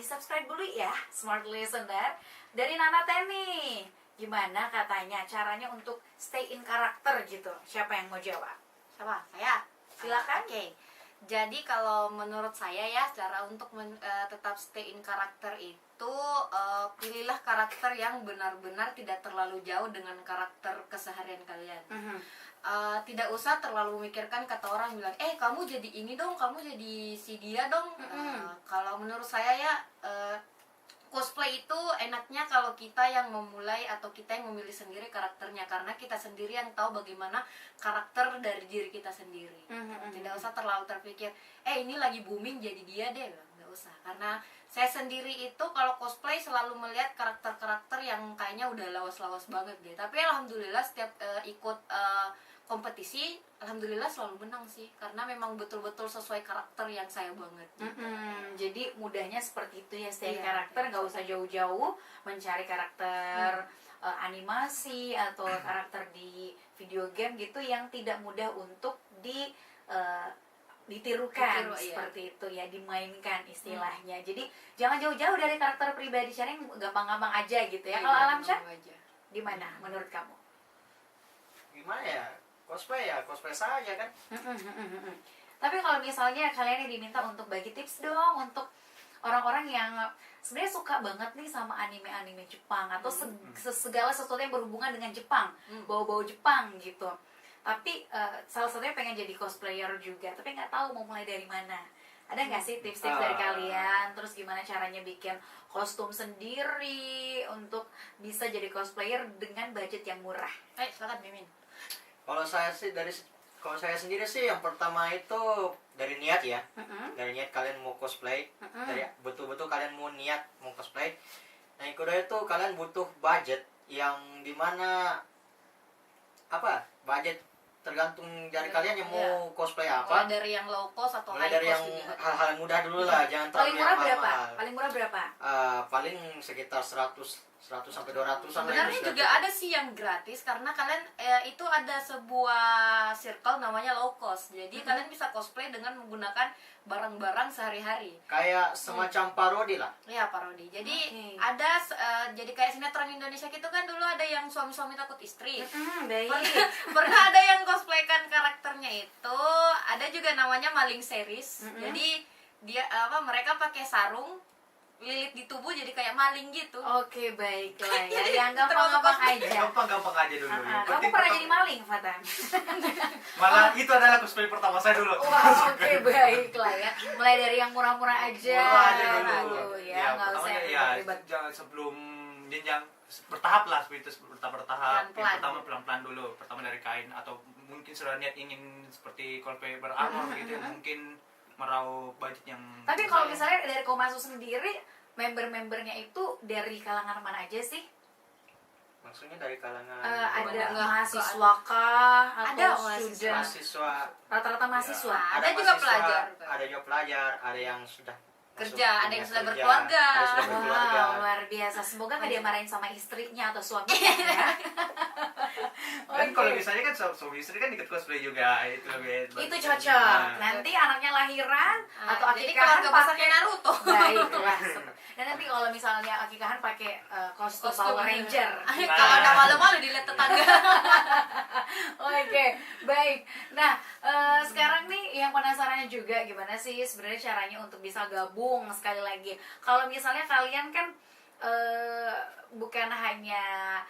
di-subscribe dulu ya, smart listener. Dari Nana Teni, gimana katanya caranya untuk stay in karakter gitu? Siapa yang mau jawab? Siapa? Saya? Silakan. Oke. Jadi kalau menurut saya ya, cara untuk tetap stay in karakter itu pilihlah karakter yang benar-benar tidak terlalu jauh dengan karakter keseharian kalian. Tidak usah terlalu memikirkan kata orang bilang, kamu jadi ini dong, kamu jadi si dia dong. Kalau menurut saya ya, cosplay itu enaknya kalau kita yang memulai atau kita yang memilih sendiri karakternya, karena kita sendiri yang tahu bagaimana karakter dari diri kita sendiri. Tidak usah terlalu terpikir, ini lagi booming jadi dia deh, nggak usah. Karena saya sendiri itu kalau cosplay selalu melihat karakter-karakter yang kayaknya udah lawas-lawas banget deh. Tapi alhamdulillah setiap ikut kompetisi, alhamdulillah selalu menang sih, karena memang betul-betul sesuai karakter yang saya banget gitu. Jadi mudahnya seperti itu ya, stay karakter, nggak usah jauh-jauh mencari karakter animasi atau karakter di video game gitu yang tidak mudah untuk ditirukan, seperti itu ya, dimainkan istilahnya. Jadi jangan jauh-jauh dari karakter pribadi, cari yang gampang-gampang aja gitu ya. Kalau Alamsyah, gimana menurut kamu? Gimana ya? Cosplay saja kan. Tapi kalau misalnya kalian yang diminta untuk bagi tips dong untuk orang-orang yang sebenarnya suka banget nih sama anime-anime Jepang atau segala sesuatu yang berhubungan dengan Jepang, bau-bau Jepang gitu. Tapi salah satunya pengen jadi cosplayer juga, tapi nggak tahu mau mulai dari mana. Ada nggak sih tips-tips dari kalian? Terus gimana caranya bikin kostum sendiri untuk bisa jadi cosplayer dengan budget yang murah? Silakan Mimin. Kalau saya sendiri sih yang pertama itu dari niat ya. Dari niat kalian mau cosplay, dari betul-betul kalian mau niat mau cosplay. Nah, yang kedua itu kalian butuh budget yang dimana budget tergantung dari kalian yang mau cosplay apa. Mulai dari yang low cost atau mulai high dari cost yang juga. hal-hal mudah dulu lah, jangan terlalu Paling murah yang berapa? mahal. Paling murah berapa? Paling sekitar 100 sampai 200 Sebenarnya juga ada sih yang gratis, karena kalian itu ada sebuah circle namanya low cost. Jadi kalian bisa cosplay dengan menggunakan barang-barang sehari-hari. kayak semacam parodi lah. Ya, parodi. Jadi ada jadi kayak sinetron Indonesia gitu kan, dulu ada yang suami-suami takut istri. Baik. Pernah ada yang cosplaykan karakternya itu. Ada juga namanya maling series. Jadi dia mereka pakai sarung, lilit di tubuh jadi kayak maling gitu. Oke, baiklah ya. Yang gampang-gampang aja. Gampang aja dulu. Kamu pernah jadi maling, Fatan? Malah itu adalah cosplay pertama saya dulu. Wah, oke, baiklah ya. Mulai dari yang murah-murah aja. Murah aja dulu. Ya, nggak usah yang ribet. Jangan sebelum jenjang bertahap lah, seperti itu, bertahap. Pelan-pelan. Yang pertama pelan-pelan dulu. Pertama dari kain, atau mungkin sudah niat ingin seperti cosplay berarmor gitu ya, mungkin meraup budget yang. Tapi kalau misalnya dari Komasu sendiri, member-membernya itu dari kalangan mana aja sih? Maksudnya dari kalangan Ada mahasiswa kah? Ada Atau student? mahasiswa. Rata-rata mahasiswa. Ada juga pelajar. Ada juga pelajar, ada yang sudah Kerja, ada yang dunia sudah kerja, berkeluarga. ada yang sudah berkeluarga. Wow, luar biasa. Semoga nggak dia marahin sama istrinya atau suaminya ya. Dan kalau misalnya kan suami istri kan ikut cosplay juga, itu lebih. Itu cocok. Nanti anaknya lahiran atau jadi akikahan keluarga besar kayak pakai Naruto. baiklah. Dan nanti kalau misalnya akikahan pakai kostum Power Ranger. Kalau udah malu-malu dilihat tetangga. Oke, baik. Nah, sekarang nih yang penasarannya juga gimana sih sebenarnya caranya untuk bisa gabung sekali lagi. Kalau misalnya kalian kan bukan hanya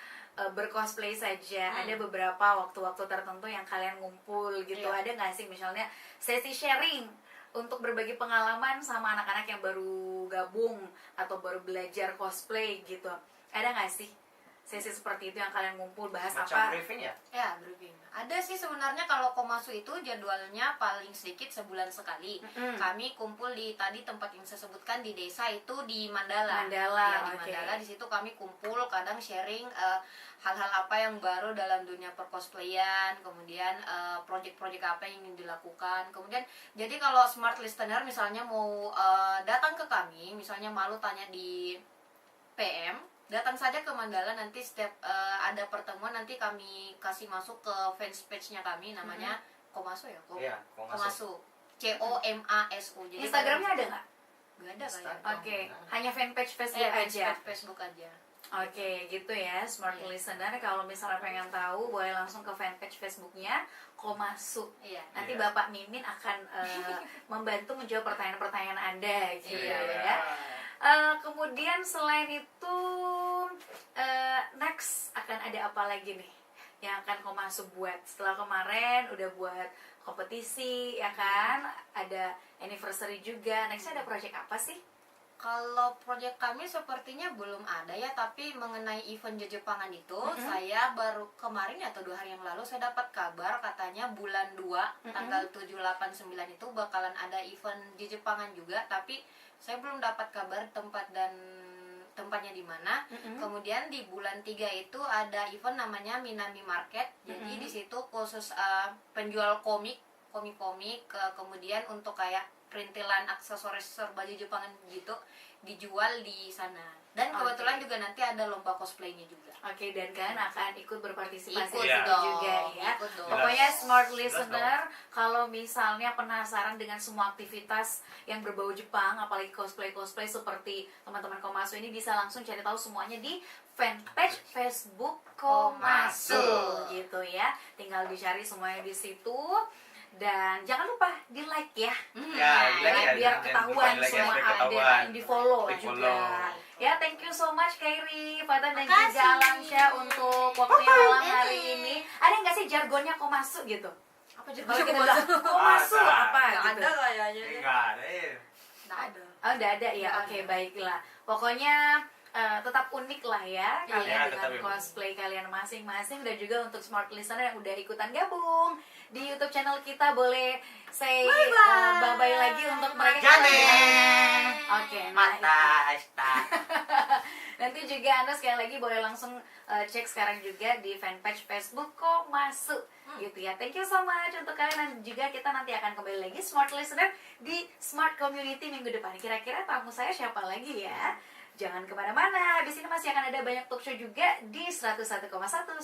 bercosplay saja, ada beberapa waktu-waktu tertentu yang kalian ngumpul gitu. Ada nggak sih misalnya sesi sharing untuk berbagi pengalaman sama anak-anak yang baru gabung atau baru belajar cosplay gitu? Ada nggak sih sesi seperti itu yang kalian ngumpul bahas macam apa? briefing ya? Ya, briefing. Ada sih sebenarnya kalau Komasu itu jadwalnya paling sedikit sebulan sekali. Kami kumpul di tadi tempat yang saya sebutkan di desa itu di Mandala. Ya, di Mandala, di situ kami kumpul, kadang sharing hal-hal apa yang baru dalam dunia percosplayan, kemudian project-project apa yang ingin dilakukan. Kemudian jadi kalau smart listener misalnya mau datang ke kami, misalnya malu tanya di PM, datang saja ke Mandala, nanti setiap ada pertemuan nanti kami kasih masuk ke fans page-nya kami, namanya Komasu ya? Iya, Komasu. COMASU. Jadi Instagramnya ada nggak? Gak ada kayaknya. Oke, hanya fanpage Facebook aja. Facebook aja. Oke, gitu ya, smart listener. Kalau misalnya pengen tahu, boleh langsung ke fanpage Facebooknya Komasu. Iya. Nanti Iya. Bapak Mimin akan membantu menjawab pertanyaan-pertanyaan Anda, gitu Iya. ya. Kemudian selain itu, next akan ada apa lagi nih yang akan Komasu buat? Setelah kemarin udah buat kompetisi, ya kan? Ada anniversary juga. Next ada project apa sih? Kalau proyek kami sepertinya belum ada ya, tapi mengenai event Jepangan itu, saya baru kemarin atau 2 hari yang lalu saya dapat kabar katanya bulan 2 tanggal 7, 8, 9 itu bakalan ada event Jepangan juga, tapi saya belum dapat kabar tempat dan tempatnya di mana. Kemudian di bulan 3 itu ada event namanya Minami Market. Jadi di situ khusus penjual komik, kemudian untuk kayak perintilan aksesoris baju Jepangan gitu dijual di sana. Dan kebetulan juga nanti ada lomba cosplaynya juga. Oke, dan kalian akan ikut berpartisipasi Ikut di situ dong, juga ya. ikut dong. Pokoknya smart Jelas listener, kalau misalnya penasaran dengan semua aktivitas yang berbau Jepang, apalagi cosplay seperti teman-teman Komasu ini, bisa langsung cari tahu semuanya di fanpage Facebook Komasu gitu ya. Tinggal dicari semuanya di situ. Dan jangan lupa di like ya, Ya, ya, biar jangan ketahuan lupa like ya, semua supaya update, ketahuan. di follow Di juga. follow. Ya, thank you so much Kairi, Fatan dan Makasih. juga Alamsyah untuk waktunya malam hari ini. Ada nggak sih jargonnya Komasu gitu? Apa Kalau kita bilang Komasu apa Gak gitu? ada kayaknya. Enggak ada ya. Nggak ada. Oh, udah ada ya. Oke, baiklah. Pokoknya tetap unik lah ya Iya, kalian tetap dengan unik. cosplay kalian masing-masing, dan juga untuk smart listener yang udah ikutan gabung di YouTube channel kita, boleh say bye-bye lagi untuk mereka. Jane. Oke, Mata Asta. nanti juga Anda sekali lagi boleh langsung cek sekarang juga di fanpage Facebook Komasu gitu ya. Thank you so much untuk kalian, dan juga kita nanti akan kembali lagi smart listener di Smart Community minggu depan. Kira-kira tamu saya siapa lagi ya? Jangan kemana-mana, habis ini masih akan ada banyak talk show juga di 101,1 Smart